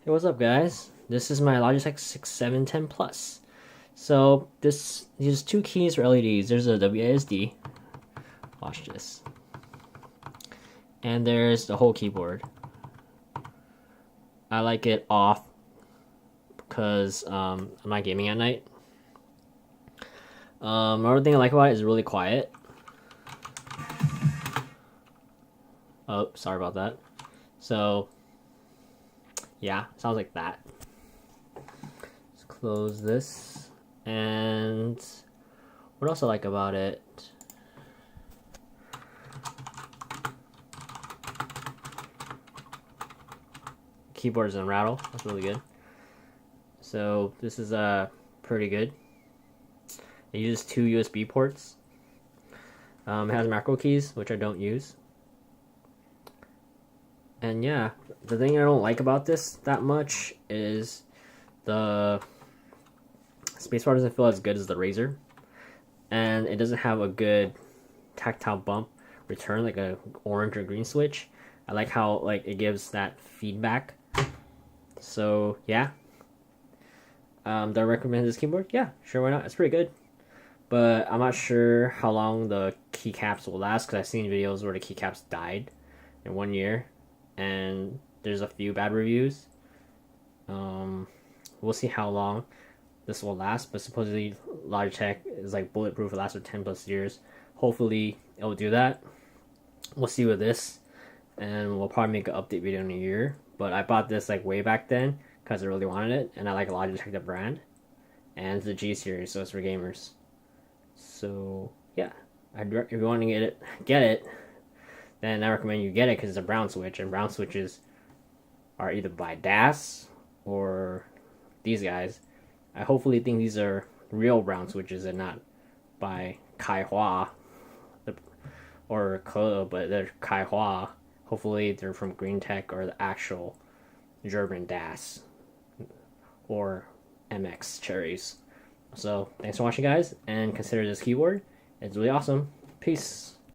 Hey, what's up, guys? This is my Logitech 6710 Plus. So this uses two keys for LEDs. There's a WASD. Watch this. And there's the whole keyboard. I like it off because I'm not gaming at night. Another thing I like about it is really quiet. Oh, sorry about that. So yeah, sounds like that. Let's close this. And what else I like about it? Keyboard doesn't rattle. That's really good. So this is pretty good. It uses two USB ports. It has macro keys, which I don't use. And yeah, the thing I don't like about this that much is the spacebar doesn't feel as good as the Razer, and it doesn't have a good tactile bump return like a orange or green switch. I like how like it gives that feedback. So yeah, do I recommend this keyboard? Yeah, sure, why not? It's pretty good, but I'm not sure how long the keycaps will last because I've seen videos where the keycaps died in 1 year, and there's a few bad reviews. We'll see how long this will last, but supposedly Logitech is like bulletproof. It lasts for 10 plus years. Hopefully it will do that. We'll see with this, and we'll probably make an update video in a year. But I bought this like way back then because I really wanted it, and I like Logitech the brand, and it's the G series, so it's for gamers. So yeah, if you want to get it, then I recommend you get it because it's a brown switch, and brown switches are either by DAS or these guys. I hopefully think these are real brown switches and not by Kaihua or Ko, but they're Kaihua. Hopefully they're from Green Tech or the actual German DAS or MX cherries. So thanks for watching, guys, and consider this keyboard. It's really awesome. Peace.